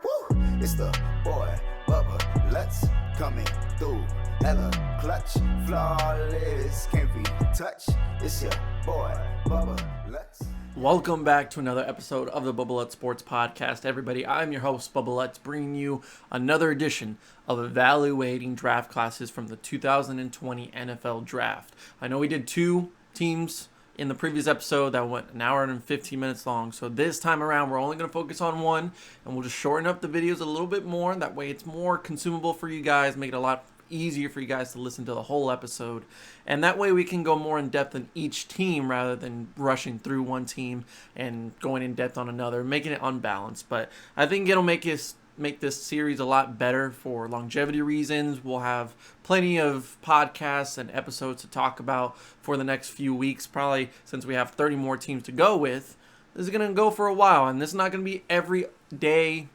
Woo! It's the boy, Bubba, let's coming through. Hella clutch, flawless, can't be touched. It's your boy, Bubba, let's. Welcome back to another episode of the Bubba Sports Podcast, everybody. I'm your host, Bubba, bringing you another edition of evaluating draft classes from the 2020 NFL Draft. I know we did two teams in the previous episode that went an hour and 15 minutes long, so this time around we're only going to focus on one, and we'll just shorten up the videos a little bit more. That way it's more consumable for you guys, make it a lot easier for you guys to listen to the whole episode, and that way we can go more in depth in each team rather than rushing through one team and going in depth on another, making it unbalanced. But I think it'll make this series a lot better for longevity reasons. We'll have plenty of podcasts and episodes to talk about for the next few weeks, probably since we have 30 more teams to go with. This is going to go for a while, and this is not going to be every day,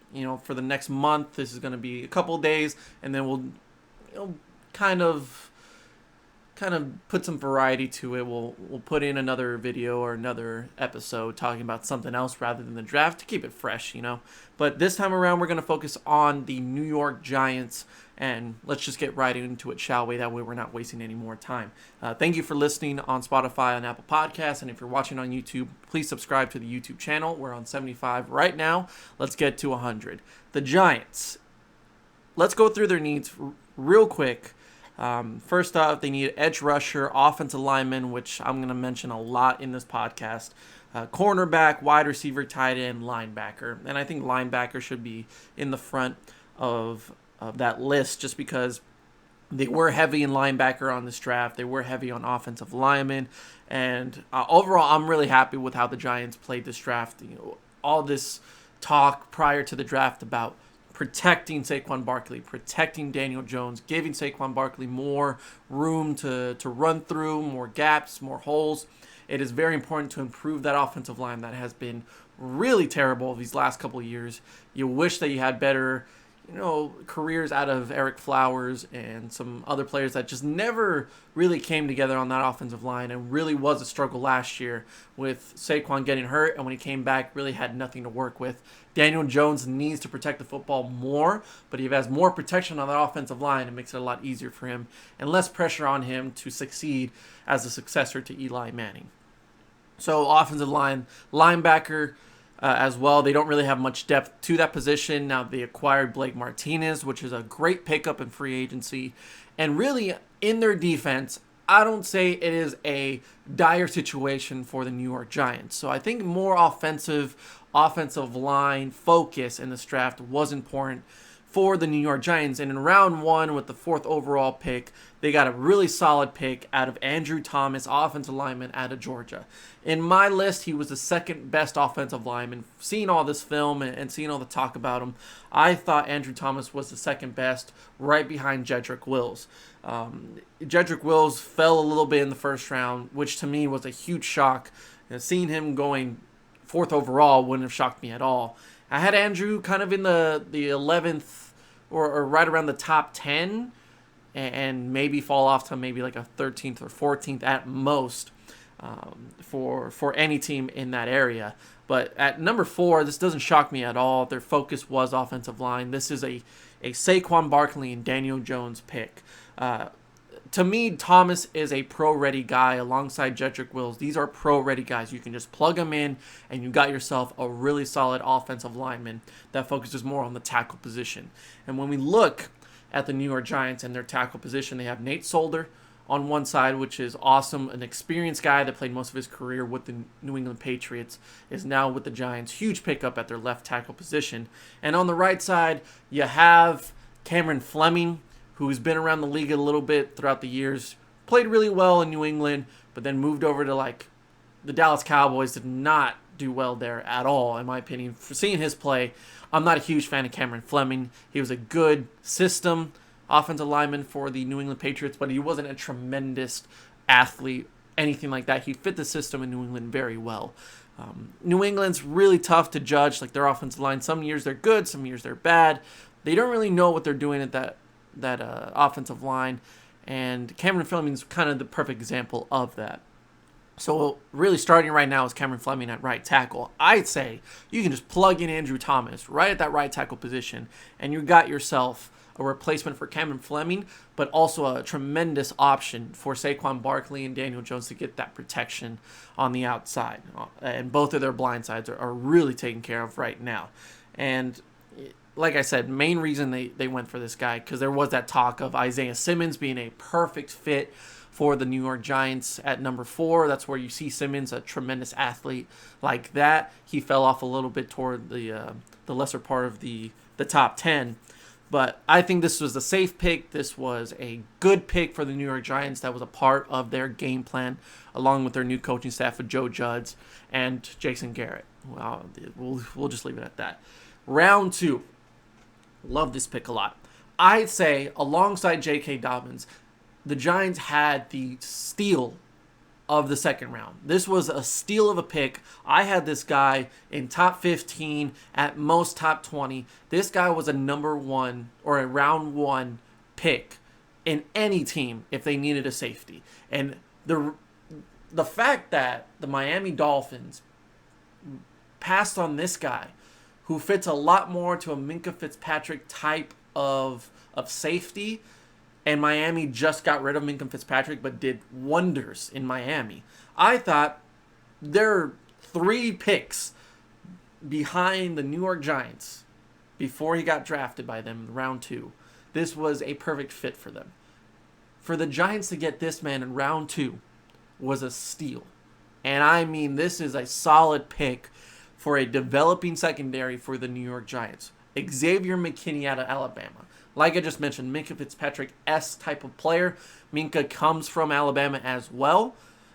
for the next month. This is going to be a couple days, and then we'll kind of put some variety to it. We'll put in another video or another episode talking about something else rather than the draft to keep it fresh, But this time around, we're going to focus on the New York Giants, and let's just get right into it, shall we? That way we're not wasting any more time. Thank you for listening on Spotify and Apple Podcasts, and if you're watching on YouTube, please subscribe to the YouTube channel. We're on 75 right now. Let's get to 100. The Giants. Let's go through their needs real quick. First off, they need edge rusher, offensive lineman, which I'm going to mention a lot in this podcast, cornerback, wide receiver, tight end, linebacker. And I think linebacker should be in the front of that list just because they were heavy in linebacker on this draft. They were heavy on offensive linemen. And overall, I'm really happy with how the Giants played this draft. All this talk prior to the draft about protecting Saquon Barkley, protecting Daniel Jones, giving Saquon Barkley more room to run through, more gaps, more holes. It is very important to improve that offensive line that has been really terrible these last couple of years. You wish that you had better, careers out of Eric Flowers and some other players that just never really came together on that offensive line, and really was a struggle last year with Saquon getting hurt, and when he came back, really had nothing to work with. Daniel Jones needs to protect the football more, but if he has more protection on that offensive line, it makes it a lot easier for him and less pressure on him to succeed as a successor to Eli Manning. So offensive line, linebacker, as well. They don't really have much depth to that position. Now they acquired Blake Martinez, which is a great pickup in free agency. And really, in their defense, I don't say it is a dire situation for the New York Giants. So I think more offensive line focus in this draft was important for the New York Giants. And in round one, with the 4th overall pick, they got a really solid pick out of Andrew Thomas, offensive lineman out of Georgia. In my list, he was the second best offensive lineman. Seeing all this film and seeing all the talk about him, I thought Andrew Thomas was the second best, right behind Jedrick Wills. Jedrick Wills fell a little bit in the first round, which to me was a huge shock. Seeing him going 4th overall wouldn't have shocked me at all. I had Andrew kind of in the 11th or right around the top 10, and maybe fall off to maybe like a 13th or 14th at most for any team in that area. But at number 4, this doesn't shock me at all. Their focus was offensive line. This is a Saquon Barkley and Daniel Jones pick. To me, Thomas is a pro-ready guy alongside Jedrick Wills. These are pro-ready guys. You can just plug them in, and you got yourself a really solid offensive lineman that focuses more on the tackle position. And when we look at the New York Giants and their tackle position, they have Nate Solder on one side, which is awesome. An experienced guy that played most of his career with the New England Patriots, is now with the Giants. Huge pickup at their left tackle position. And on the right side, you have Cameron Fleming, who's been around the league a little bit throughout the years, played really well in New England, but then moved over to the Dallas Cowboys. Did not do well there at all, in my opinion. For seeing his play, I'm not a huge fan of Cameron Fleming. He was a good system offensive lineman for the New England Patriots, but he wasn't a tremendous athlete, anything like that. He fit the system in New England very well. New England's really tough to judge, their offensive line. Some years they're good, some years they're bad. They don't really know what they're doing at that offensive line, and Cameron Fleming's kind of the perfect example of that. So really starting right now is Cameron Fleming at right tackle. I'd say you can just plug in Andrew Thomas right at that right tackle position, and you got yourself a replacement for Cameron Fleming, but also a tremendous option for Saquon Barkley and Daniel Jones to get that protection on the outside. And both of their blind sides are really taken care of right now. And like I said, main reason they went for this guy, because there was that talk of Isaiah Simmons being a perfect fit for the New York Giants at number 4. That's where you see Simmons, a tremendous athlete like that. He fell off a little bit toward the lesser part of the top 10. But I think this was a safe pick. This was a good pick for the New York Giants. That was a part of their game plan, along with their new coaching staff of Joe Judge and Jason Garrett. Well, we'll just leave it at that. Round 2. Love this pick a lot. I'd say alongside J.K. Dobbins, the Giants had the steal of the second round. This was a steal of a pick. I had this guy in top 15, at most top 20. This guy was a number 1 or a round 1 pick in any team if they needed a safety. And the fact that the Miami Dolphins passed on this guy, who fits a lot more to a Minkah Fitzpatrick type of safety, and Miami just got rid of Minkah Fitzpatrick but did wonders in Miami. I thought there are 3 picks behind the New York Giants before he got drafted by them in round 2. This was a perfect fit for them. For the Giants to get this man in round 2 was a steal. And I mean, this is a solid pick for a developing secondary for the New York Giants. Xavier McKinney out of Alabama. Like I just mentioned, Minkah Fitzpatrick-esque type of player. Minkah comes from Alabama as well.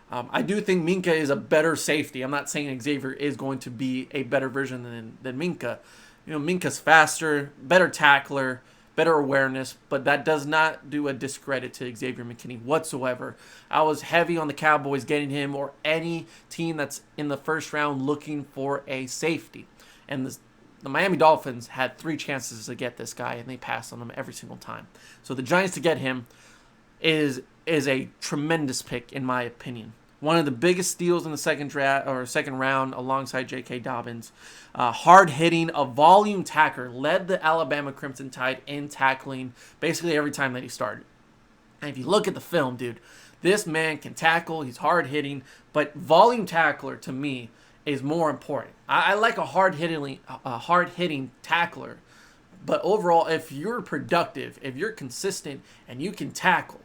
I do think Minkah is a better safety. I'm not saying Xavier is going to be a better version than Minkah. Minkah's faster, better tackler, better awareness, but that does not do a discredit to Xavier McKinney whatsoever. I was heavy on the Cowboys getting him, or any team that's in the first round looking for a safety. And the Miami Dolphins had 3 chances to get this guy, and they passed on him every single time. So the Giants to get him is a tremendous pick, in my opinion. One of the biggest steals in the second round, alongside J.K. Dobbins. Hard-hitting, a volume tackler, led the Alabama Crimson Tide in tackling basically every time that he started. And if you look at the film, dude, this man can tackle. He's hard-hitting, but volume tackler to me is more important. I like a hard-hitting tackler, but overall, if you're productive, if you're consistent, and you can tackle,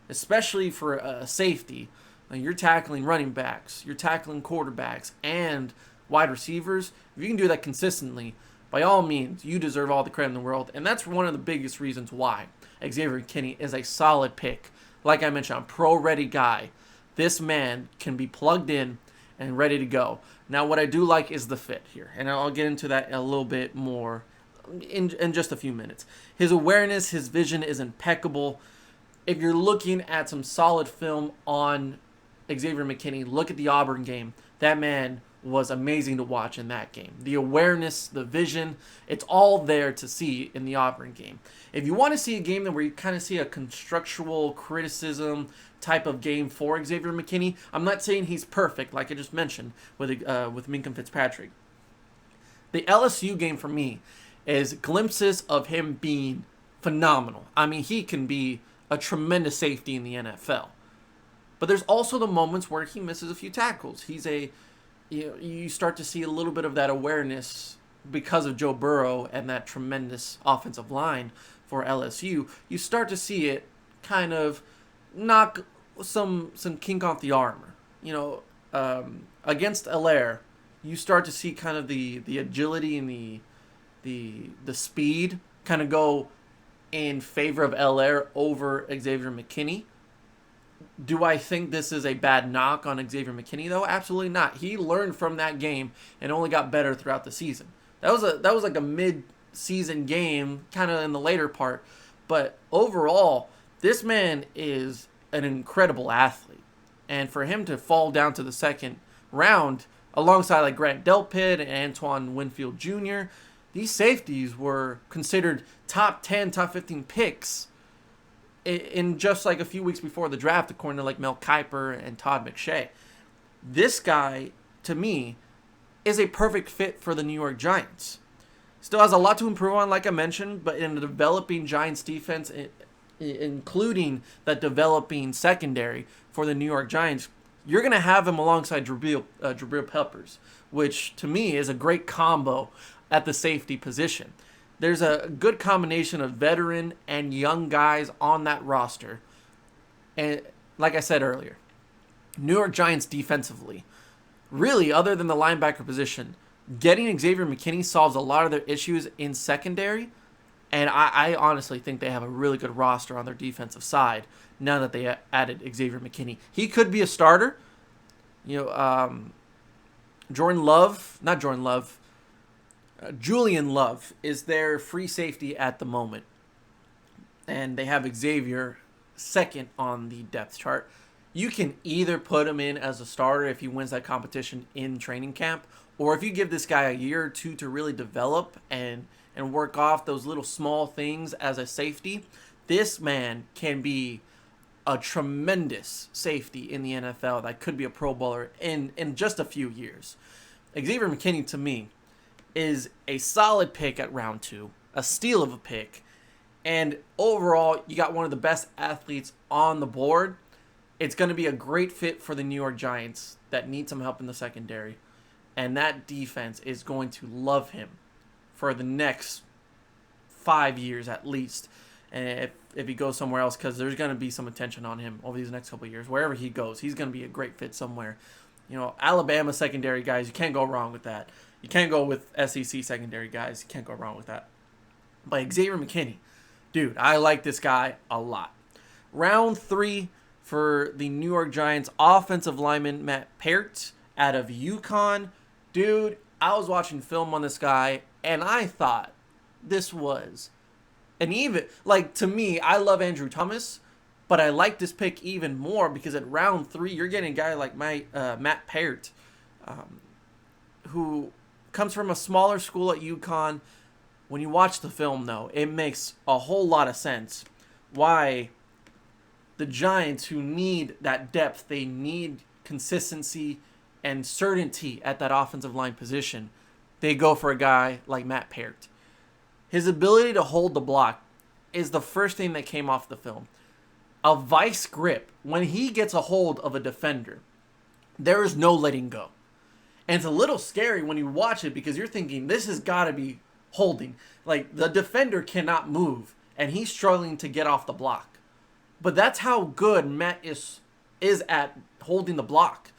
especially for a safety, you're tackling running backs, you're tackling quarterbacks, and wide receivers. If you can do that consistently, by all means, you deserve all the credit in the world. And that's one of the biggest reasons why Xavier McKinney is a solid pick. Like I mentioned, a pro-ready guy. This man can be plugged in and ready to go. Now, what I do like is the fit here. And I'll get into that a little bit more in just a few minutes. His awareness, his vision is impeccable. If you're looking at some solid film on Xavier McKinney, look at the Auburn game. That man was amazing to watch in that game. The awareness, the vision, it's all there to see in the Auburn game. If you want to see a game where you kind of see a constructual criticism type of game for Xavier McKinney, I'm not saying he's perfect, like I just mentioned with Minkah Fitzpatrick. The LSU game for me is glimpses of him being phenomenal. I mean, he can be a tremendous safety in the NFL. But there's also the moments where he misses a few tackles. You start to see a little bit of that awareness because of Joe Burrow and that tremendous offensive line for LSU. You start to see it kind of knock some kink off the armor. Against Allaire, you start to see kind of the agility and the speed kind of go in favor of Allaire over Xavier McKinney. Do I think this is a bad knock on Xavier McKinney, though? Absolutely not. He learned from that game and only got better throughout the season. That was like a mid-season game, kind of in the later part. But overall, this man is an incredible athlete. And for him to fall down to the second round, alongside like Grant Delpit and Antoine Winfield Jr., these safeties were considered top 10, top 15 picks in just like a few weeks before the draft, according to like Mel Kiper and Todd McShay. This guy, to me, is a perfect fit for the New York Giants. Still has a lot to improve on, like I mentioned, but in a developing Giants defense, including that developing secondary for the New York Giants, you're going to have him alongside Jabril Peppers, which to me is a great combo at the safety position. There's a good combination of veteran and young guys on that roster. And like I said earlier, New York Giants defensively, really, other than the linebacker position, getting Xavier McKinney solves a lot of their issues in secondary. And I honestly think they have a really good roster on their defensive side now that they added Xavier McKinney. He could be a starter. Julian Love is their free safety at the moment. And they have Xavier second on the depth chart. You can either put him in as a starter if he wins that competition in training camp, or if you give this guy a year or two to really develop and work off those little small things as a safety, this man can be a tremendous safety in the NFL that could be a Pro Bowler in just a few years. Xavier McKinney, to me, is a solid pick at round 2, a steal of a pick, and overall, you got one of the best athletes on the board. It's going to be a great fit for the New York Giants that need some help in the secondary, and that defense is going to love him for the next 5 years at least, and if he goes somewhere else, because there's going to be some attention on him over these next couple of years. Wherever he goes, he's going to be a great fit somewhere. Alabama secondary guys, you can't go wrong with that. You can't go with SEC secondary guys. You can't go wrong with that. But Xavier McKinney, dude, I like this guy a lot. Round 3 for the New York Giants, offensive lineman Matt Peart out of UConn. Dude, I was watching film on this guy, and I thought this was to me, I love Andrew Thomas, but I like this pick even more because at round 3, you're getting a guy like Matt Peart, who comes from a smaller school at UConn. When you watch the film, though, it makes a whole lot of sense why the Giants, who need that depth, they need consistency and certainty at that offensive line position, they go for a guy like Matt Peart. His ability to hold the block is the first thing that came off the film. A vice grip, when he gets a hold of a defender, there is no letting go. And it's a little scary when you watch it because you're thinking, this has got to be holding. Like, the defender cannot move, and he's struggling to get off the block. But that's how good Matt is at holding the block.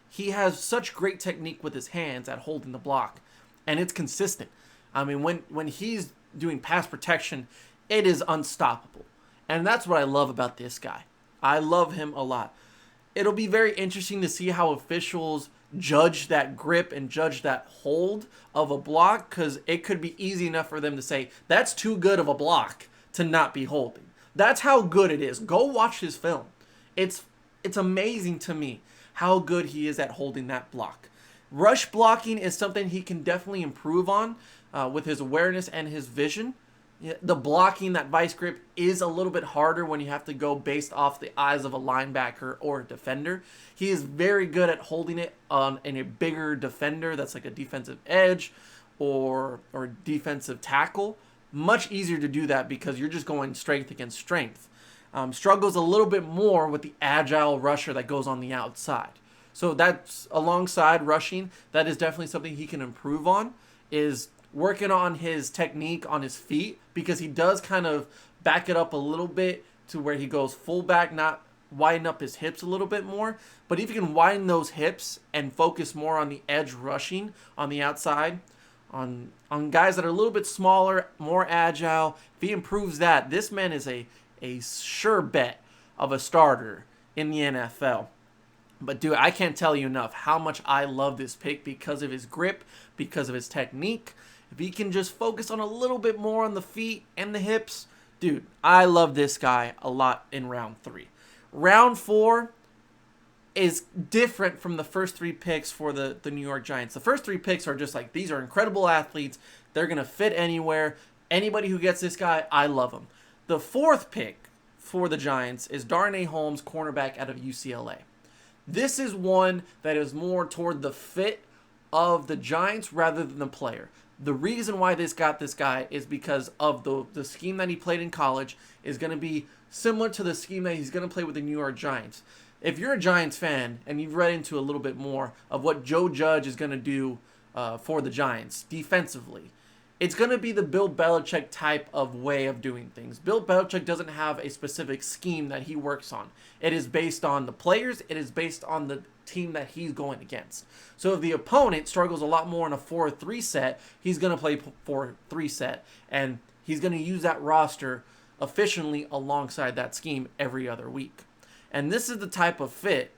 He has such great technique with his hands at holding the block, and it's consistent. I mean, when he's doing pass protection, it is unstoppable. And that's what I love about this guy. I love him a lot. It'll be very interesting to see how officials judge that grip and judge that hold of a block, because it could be easy enough for them to say, that's too good of a block to not be holding. That's how good it is. Go watch his film. It's amazing to me how good he is at holding that block. Rush blocking is something he can definitely improve on with his awareness and his vision. The blocking, that vice grip, is a little bit harder when you have to go based off the eyes of a linebacker or a defender. He is very good at holding it in a bigger defender that's like a defensive edge or defensive tackle. Much easier to do that because you're just going strength against strength. Struggles a little bit more with the agile rusher that goes on the outside. So that's alongside rushing. That is definitely something he can improve on, is working on his technique on his feet, because he does kind of back it up a little bit to where he goes full back, not widen up his hips a little bit more. But if you can widen those hips and focus more on the edge rushing on the outside, on guys that are a little bit smaller, more agile, if he improves that, this man is a sure bet of a starter in the NFL. But dude, I can't tell you enough how much I love this pick because of his grip, because of his technique. If he can just focus on a little bit more on the feet and the hips, dude, I love this guy a lot in round 3. Round 4 is different from the first 3 picks for the New York Giants. The first 3 picks are just like, these are incredible athletes. They're going to fit anywhere. Anybody who gets this guy, I love him. The 4th pick for the Giants is Darnay Holmes, cornerback out of UCLA. This is one that is more toward the fit of the Giants rather than the player. The reason why this guy is because of the scheme that he played in college is going to be similar to the scheme that he's going to play with the New York Giants. If you're a Giants fan and you've read into a little bit more of what Joe Judge is going to do for the Giants defensively, it's going to be the Bill Belichick type of way of doing things. Bill Belichick doesn't have a specific scheme that he works on. It is based on the players. It is based on the team that he's going against. So if the opponent struggles a lot more in a 4-3 set, he's going to play 4-3 set. And he's going to use that roster efficiently alongside that scheme every other week. And this is the type of fit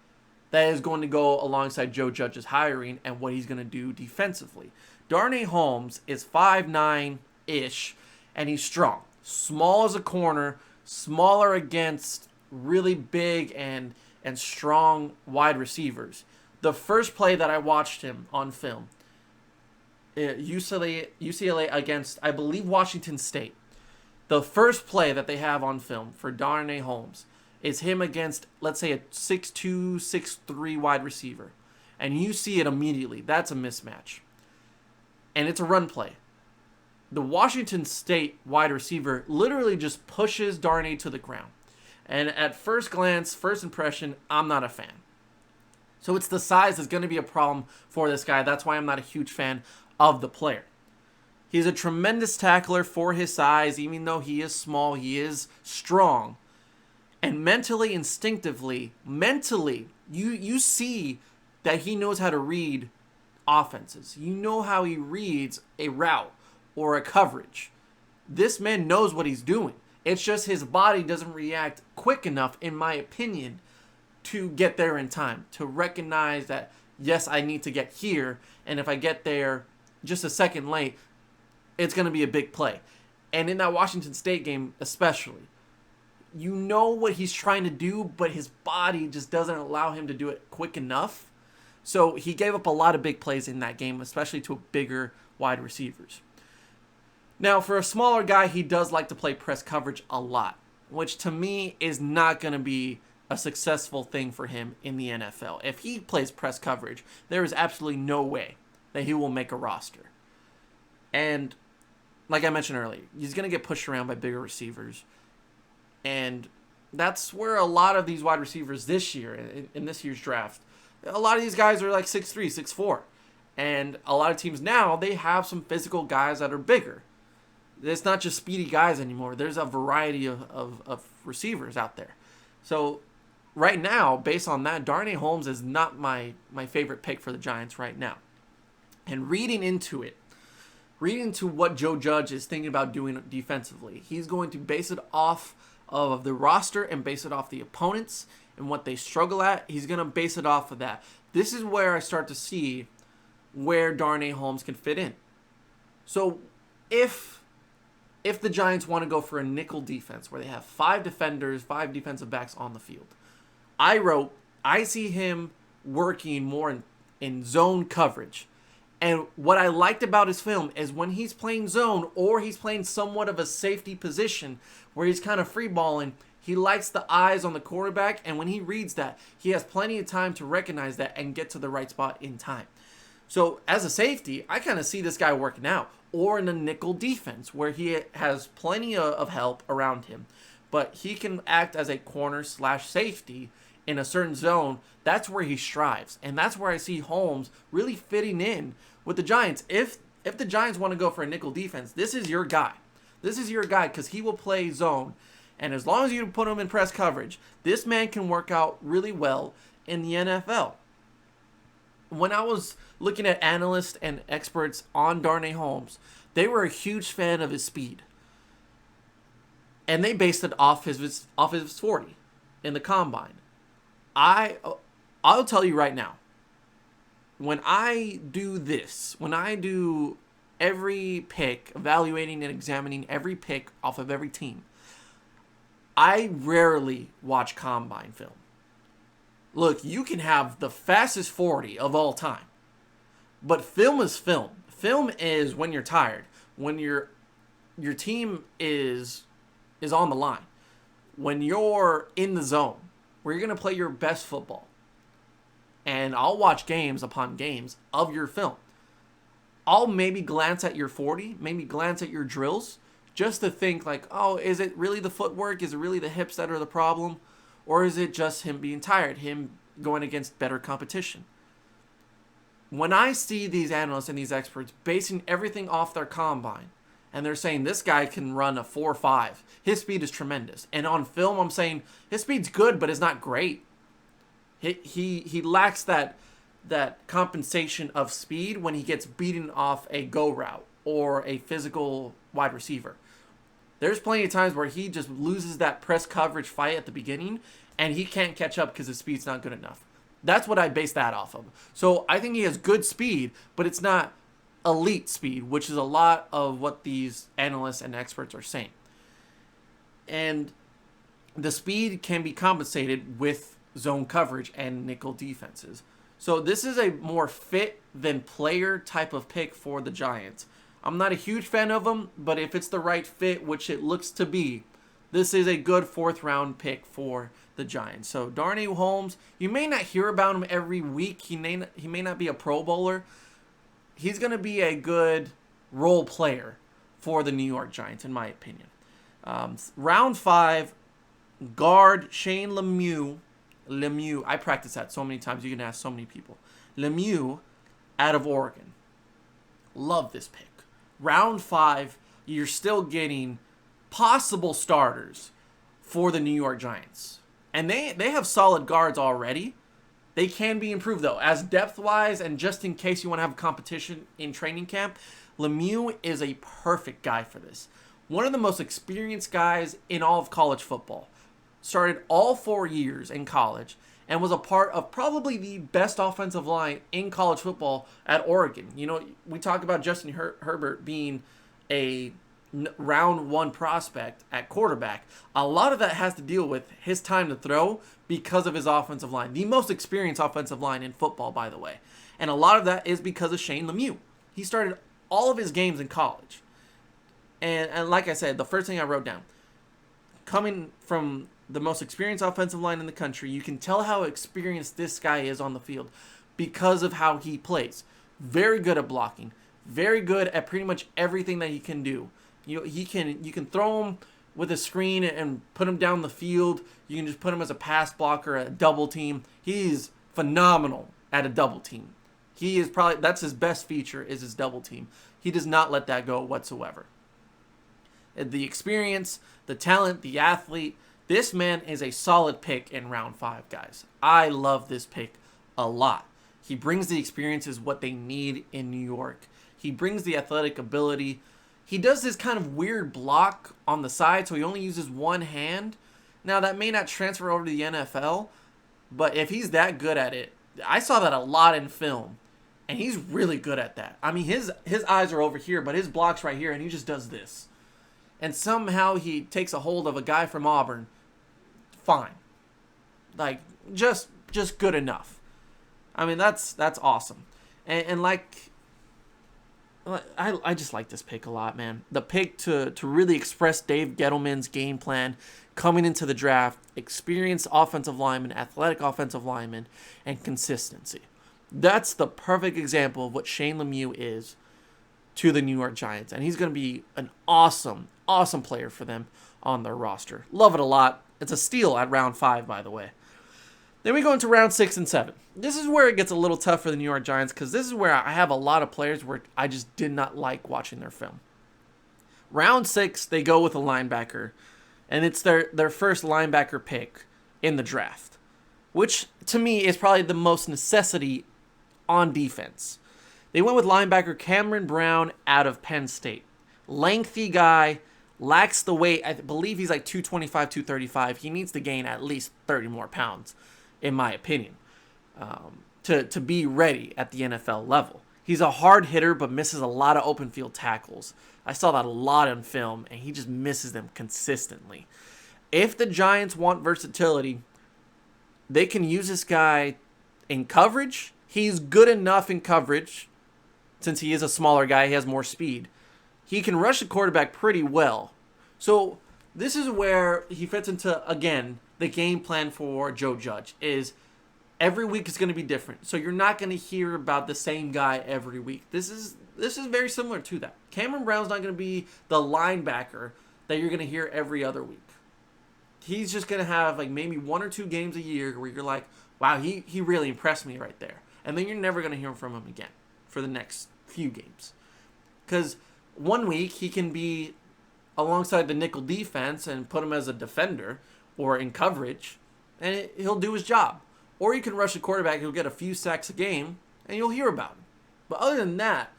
that is going to go alongside Joe Judge's hiring and what he's going to do defensively. Darnay Holmes is 5'9"-ish, and he's strong. Small as a corner, smaller against really big and strong wide receivers. The first play that I watched him on film, UCLA against, I believe, Washington State. The first play that they have on film for Darnay Holmes is him against, let's say, a 6'2", 6'3" wide receiver. And you see it immediately. That's a mismatch. And it's a run play. The Washington State wide receiver literally just pushes Darnay to the ground. And at first glance, first impression, I'm not a fan. So it's the size that's going to be a problem for this guy. That's why I'm not a huge fan of the player. He's a tremendous tackler for his size. Even though he is small, he is strong. And mentally, instinctively, you see that he knows how to read offenses. You know how he reads a route or a coverage. This man knows what he's doing. It's just his body doesn't react quick enough, in my opinion, to get there in time. To recognize that, yes, I need to get here, and if I get there just a second late, it's going to be a big play. And in that Washington State game especially, you know what he's trying to do, but his body just doesn't allow him to do it quick enough. So he gave up a lot of big plays in that game, especially to bigger wide receivers. Now, for a smaller guy, he does like to play press coverage a lot, which to me is not going to be a successful thing for him in the NFL. If he plays press coverage, there is absolutely no way that he will make a roster. And like I mentioned earlier, he's going to get pushed around by bigger receivers. And that's where a lot of these wide receivers this year, in this year's draft, a lot of these guys are like 6'3", 6'4". And a lot of teams now, they have some physical guys that are bigger. It's not just speedy guys anymore. There's a variety of receivers out there. So right now, based on that, Darnay Holmes is not my favorite pick for the Giants right now. And reading into what Joe Judge is thinking about doing defensively, he's going to base it off of the roster and base it off the opponents and what they struggle at. He's going to base it off of that. This is where I start to see where Darnay Holmes can fit in. So if the Giants want to go for a nickel defense where they have 5 defenders, 5 defensive backs on the field, I see him working more in zone coverage. And what I liked about his film is when he's playing zone or he's playing somewhat of a safety position where he's kind of free balling, he likes the eyes on the quarterback. And when he reads that, he has plenty of time to recognize that and get to the right spot in time. So as a safety, I kind of see this guy working out. Or in a nickel defense where he has plenty of help around him. But he can act as a corner/safety in a certain zone. That's where he strives. And that's where I see Holmes really fitting in with the Giants. If the Giants want to go for a nickel defense, this is your guy. This is your guy because he will play zone. And as long as you put him in press coverage, this man can work out really well in the NFL. When I was looking at analysts and experts on Darnay Holmes, they were a huge fan of his speed. And they based it off his 40 in the combine. I'll tell you right now, when I do this, when I do every pick, evaluating and examining every pick off of every team, I rarely watch combine film. Look, you can have the fastest 40 of all time. But film is film. Film is when you're tired. When your team is on the line. When you're in the zone. Where you're going to play your best football. and I'll watch games upon games of your film. I'll maybe glance at your 40, maybe glance at your drills, just to think like, oh, is it really the footwork? Is it really the hips that are the problem? Or is it just him being tired, him going against better competition? When I see these analysts and these experts basing everything off their combine, and they're saying this guy can run a 4.5, his speed is tremendous. And on film, I'm saying his speed's good, but it's not great. He lacks that compensation of speed when he gets beaten off a go route or a physical wide receiver. There's plenty of times where he just loses that press coverage fight at the beginning, and he can't catch up because his speed's not good enough. That's what I base that off of. So I think he has good speed, but it's not elite speed, which is a lot of what these analysts and experts are saying. And the speed can be compensated with zone coverage and nickel defenses. So this is a more fit than player type of pick for the Giants. I'm not a huge fan of them, but if it's the right fit, which it looks to be, this is a good 4th round pick for the Giants. So Darnay Holmes, you may not hear about him every week. He may not be a Pro Bowler. He's going to be a good role player for the New York Giants, in my opinion. Round 5, guard Shane Lemieux. I practice that so many times. You can ask so many people. Lemieux out of Oregon. Love this pick. Round 5, you're still getting possible starters for the New York Giants. And they have solid guards already. They can be improved, though. As depth-wise and just in case you want to have competition in training camp, Lemieux is a perfect guy for this. One of the most experienced guys in all of college football. Started all 4 years in college and was a part of probably the best offensive line in college football at Oregon. You know, we talk about Justin Herbert being a round 1 prospect at quarterback. A lot of that has to deal with his time to throw because of his offensive line. The most experienced offensive line in football, by the way. And a lot of that is because of Shane Lemieux. He started all of his games in college. And like I said, the first thing I wrote down, coming from the most experienced offensive line in the country, you can tell how experienced this guy is on the field because of how he plays. Very good at blocking. Very good at pretty much everything that he can do. You can throw him with a screen and put him down the field. You can just put him as a pass blocker, a double team. He's phenomenal at a double team. He is probably, that's his best feature, is his double team. He does not let that go whatsoever. The experience, the talent, the athlete. This man is a solid pick in round 5, guys. I love this pick a lot. He brings the experiences, what they need in New York. He brings the athletic ability. He does this kind of weird block on the side, so he only uses one hand. Now, that may not transfer over to the NFL, but if he's that good at it, I saw that a lot in film, and he's really good at that. I mean, his eyes are over here, but his block's right here, and he just does this. And somehow he takes a hold of a guy from Auburn. Fine. Like, just good enough. I mean, that's awesome. And like, I just like this pick a lot, man. The pick to really express Dave Gettleman's game plan coming into the draft, experienced offensive lineman, athletic offensive lineman, and consistency. That's the perfect example of what Shane Lemieux is to the New York Giants. And he's going to be an awesome player for them on their roster. Love it a lot. It's a steal at round 5, by the way. Then we go into round 6 and 7. This is where it gets a little tough for the New York Giants because this is where I have a lot of players where I just did not like watching their film. Round 6, they go with a linebacker, and it's their first linebacker pick in the draft, which to me is probably the most necessity on defense. They went with linebacker Cameron Brown out of Penn State. Lengthy guy, lacks the weight. I believe he's like 225, 235. He needs to gain at least 30 more pounds, in my opinion, to be ready at the NFL level. He's a hard hitter, but misses a lot of open field tackles. I saw that a lot on film, and he just misses them consistently. If the Giants want versatility, they can use this guy in coverage. He's good enough in coverage. Since he is a smaller guy, he has more speed. He can rush the quarterback pretty well. So this is where he fits into, again, the game plan for Joe Judge is Every week is going to be different. So you're not going to hear about the same guy every week. This is very similar to that. Cameron Brown's not going to be the linebacker that you're going to hear every other week. He's just going to have like maybe 1 or 2 games a year where you're like, wow, he really impressed me right there. And then you're never going to hear from him again for the next few games. Because one week he can be alongside the nickel defense and put him as a defender or in coverage, and he'll do his job. Or you can rush the quarterback, he'll get a few sacks a game, and you'll hear about him. But other than that,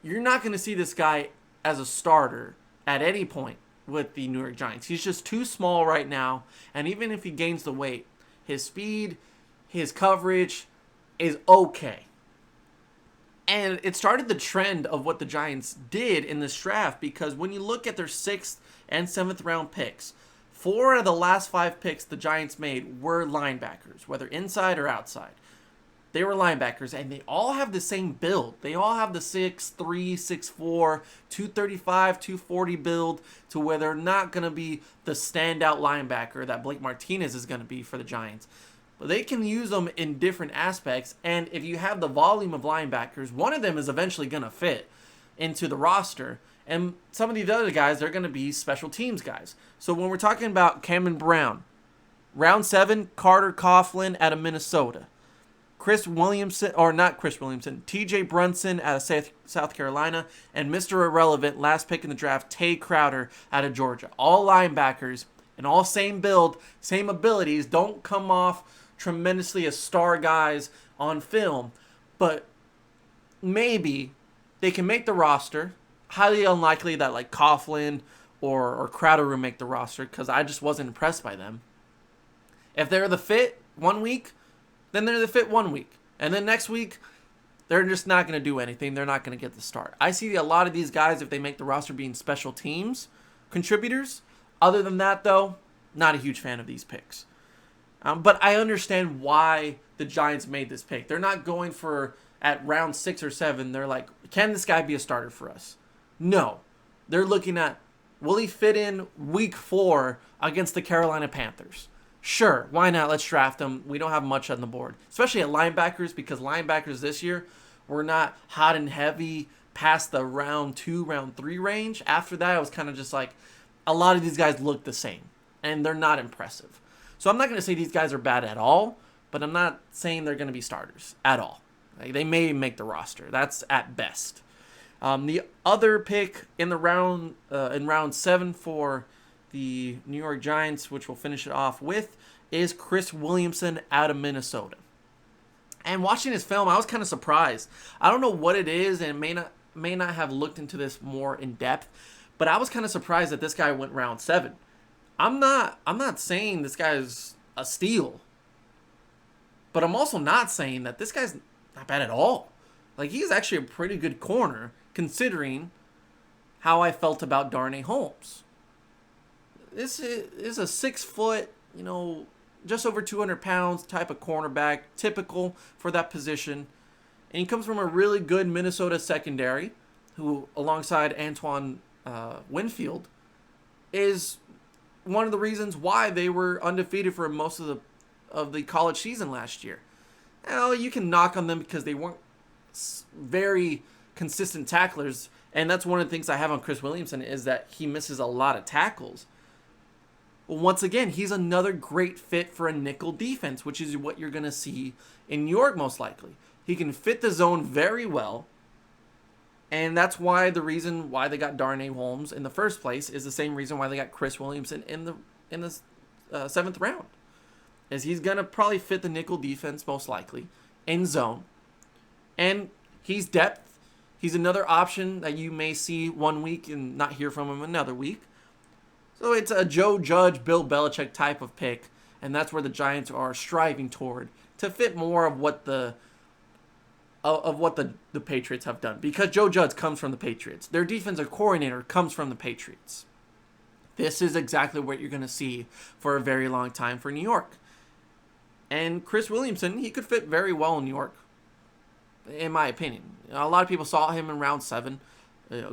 you're not going to see this guy as a starter at any point with the New York Giants. He's just too small right now, and even if he gains the weight, his speed, his coverage is okay. And it started the trend of what the Giants did in this draft, because when you look at their 6th and 7th round picks, 4 of the last 5 picks the Giants made were linebackers, whether inside or outside. They were linebackers, and they all have the same build. They all have the 6'3", 6'4", 235, 240 build, to where they're not going to be the standout linebacker that Blake Martinez is going to be for the Giants. But they can use them in different aspects, and if you have the volume of linebackers, one of them is eventually going to fit into the roster. And some of these other guys, they're going to be special teams guys. So when we're talking about Cameron Brown, round 7, Carter Coughlin out of Minnesota. TJ Brunson out of South Carolina, and Mr. Irrelevant, last pick in the draft, Tay Crowder out of Georgia. All linebackers and all same build, same abilities, don't come off tremendously as star guys on film, but maybe they can make the roster. Highly unlikely that like Coughlin or Crowder will make the roster, because I just wasn't impressed by them. If they're the fit one week, then they're the fit one week. And then next week, they're just not going to do anything. They're not going to get the start. I see a lot of these guys, if they make the roster, being special teams contributors. Other than that, though, not a huge fan of these picks. But I understand why the Giants made this pick. They're not going for, at round 6 or 7, they're like, can this guy be a starter for us? No. They're looking at, will he fit in week 4 against the Carolina Panthers? Sure, why not? Let's draft him. We don't have much on the board, especially at linebackers, because linebackers this year were not hot and heavy past the round 2, round 3 range. After that, it was kind of just like a lot of these guys look the same, and they're not impressive. So I'm not going to say these guys are bad at all, but I'm not saying they're going to be starters at all. Like, they may make the roster. That's at best. The other pick in the round in round 7 for the New York Giants, which we'll finish it off with, is Chris Williamson out of Minnesota. And watching his film, I was kind of surprised. I don't know what it is, and may not have looked into this more in depth, but I was kind of surprised that this guy went round 7. I'm not saying this guy's a steal, but I'm also not saying that this guy's not bad at all. Like, he's actually a pretty good corner, considering how I felt about Darnay Holmes. This is a 6 foot, just over 200 pounds type of cornerback, typical for that position. And he comes from a really good Minnesota secondary, who, alongside Antoine Winfield, is one of the reasons why they were undefeated for most of the college season last year. Now, you can knock on them because they weren't very consistent tacklers, and that's one of the things I have on Chris Williamson, is that he misses a lot of tackles. But once again, he's another great fit for a nickel defense, which is what you're going to see in New York most likely. He can fit the zone very well, and that's why the reason why they got Darnay Holmes in the first place is the same reason why they got Chris Williamson in the 7th round. Is he's going to probably fit the nickel defense most likely in zone. And he's depth. He's another option that you may see one week and not hear from him another week. So it's a Joe Judge, Bill Belichick type of pick, and that's where the Giants are striving toward, to fit more of what the Patriots have done. Because Joe Judge comes from the Patriots. Their defensive coordinator comes from the Patriots. This is exactly what you're going to see for a very long time for New York. And Chris Williamson, he could fit very well in New York, in my opinion. A lot of people saw him in round 7,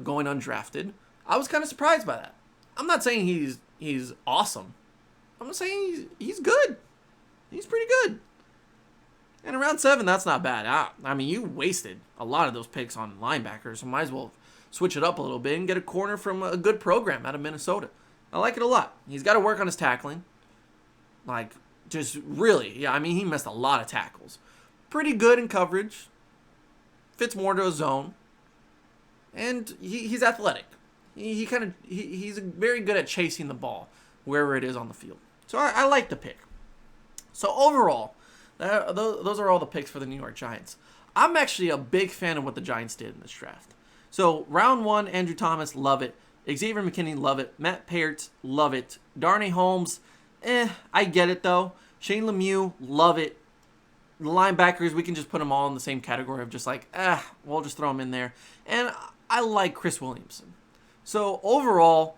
going undrafted. I was kind of surprised by that. I'm not saying he's awesome. I'm just saying he's good. He's pretty good. And in round 7, that's not bad. I mean, you wasted a lot of those picks on linebackers, so might as well switch it up a little bit and get a corner from a good program out of Minnesota. I like it a lot. He's got to work on his tackling. Like, just really, I mean, he missed a lot of tackles. Pretty good in coverage. Fits more to a zone. And he's athletic. He's very good at chasing the ball wherever it is on the field. So I like the pick. So overall, those are all the picks for the New York Giants. I'm actually a big fan of what the Giants did in this draft. So round 1, Andrew Thomas, love it. Xavier McKinney, love it. Matt Peart, love it. Darnay Holmes, I get it though. Shane Lemieux, love it. The linebackers, we can just put them all in the same category of just like, we'll just throw them in there. And I like Chris Williamson. So overall,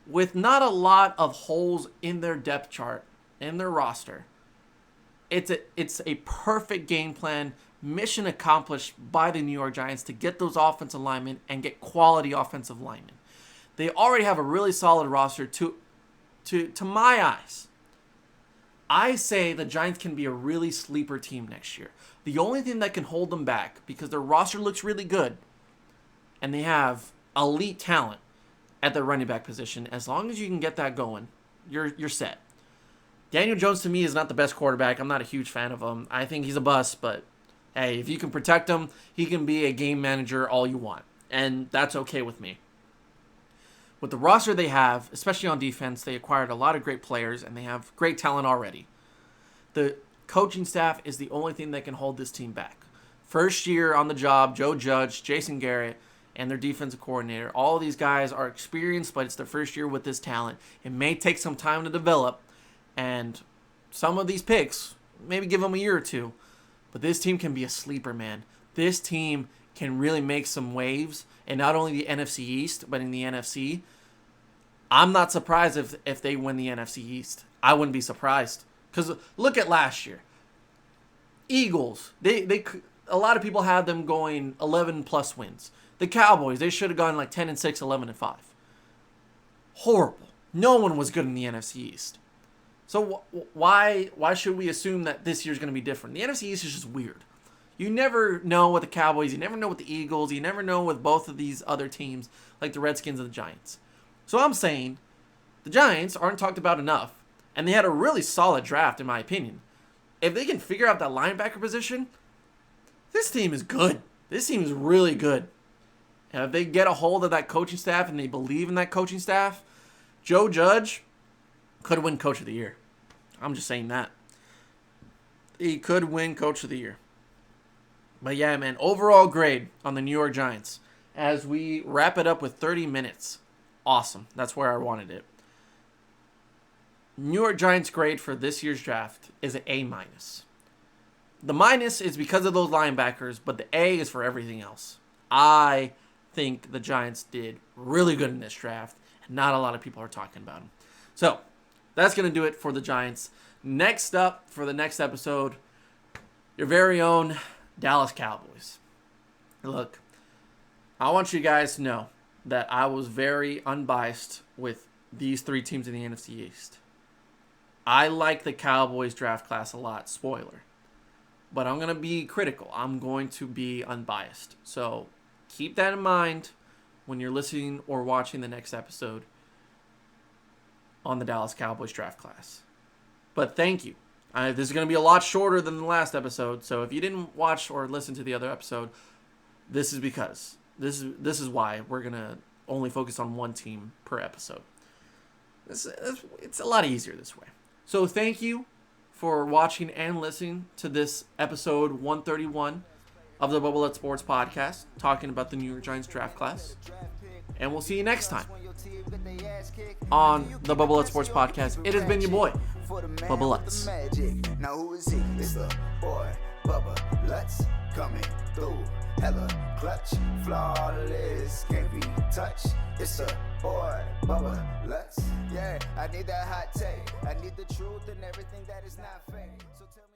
with not a lot of holes in their depth chart, in their roster, it's a perfect game plan, mission accomplished by the New York Giants to get those offensive linemen and get quality offensive linemen. They already have a really solid roster to my eyes. I say the Giants can be a really sleeper team next year. The only thing that can hold them back, because their roster looks really good, and they have elite talent at the running back position, as long as you can get that going, you're set. Daniel Jones, to me, is not the best quarterback. I'm not a huge fan of him. I think he's a bust, but hey, if you can protect him, he can be a game manager all you want, and that's okay with me. With the roster they have, especially on defense, they acquired a lot of great players, and they have great talent already. The coaching staff is the only thing that can hold this team back. First year on the job, Joe Judge, Jason Garrett, and their defensive coordinator. All of these guys are experienced, but it's their first year with this talent. It may take some time to develop, and some of these picks, maybe give them a year or two, but this team can be a sleeper, man. This team can really make some waves, and not only the NFC East, but in the NFC. I'm not surprised if they win the NFC East. I wouldn't be surprised. Because look at last year. Eagles, they a lot of people had them going 11-plus wins. The Cowboys, they should have gone like 10-6, 11-5. Horrible. No one was good in the NFC East. So why should we assume that this year's going to be different? The NFC East is just weird. You never know with the Cowboys. You never know with the Eagles. You never know with both of these other teams like the Redskins and the Giants. So I'm saying the Giants aren't talked about enough, and they had a really solid draft, in my opinion. If they can figure out that linebacker position, this team is good. This team is really good. And if they get a hold of that coaching staff and they believe in that coaching staff, Joe Judge could win Coach of the Year. I'm just saying that. He could win Coach of the Year. But yeah, man, overall grade on the New York Giants as we wrap it up with 30 minutes. Awesome. That's where I wanted it. New York Giants grade for this year's draft is an A-. The minus is because of those linebackers, but the A is for everything else. I think the Giants did really good in this draft, and not a lot of people are talking about them. So, that's going to do it for the Giants. Next up, for the next episode, your very own Dallas Cowboys. Look, I want you guys to know that I was very unbiased with these three teams in the NFC East. I like the Cowboys draft class a lot, spoiler. But I'm going to be critical. I'm going to be unbiased. So keep that in mind when you're listening or watching the next episode on the Dallas Cowboys draft class. But thank you. This is going to be a lot shorter than the last episode. So if you didn't watch or listen to the other episode, this is because. This is why we're going to only focus on one team per episode. It's a lot easier this way. So thank you for watching and listening to this episode 131 of the Bubble Let Sports podcast, talking about the New York Giants draft class. And we'll see you next time on the Bubble Let Sports podcast. It has been your boy, Bubba Lutz. Now who is he? It's the boy, Bubba Lutz, coming through. Hella clutch, flawless, can't be touched. It's a boy, Bubba Lutz. Yeah, I need that hot take. I need the truth and everything that is not fake. So tell me.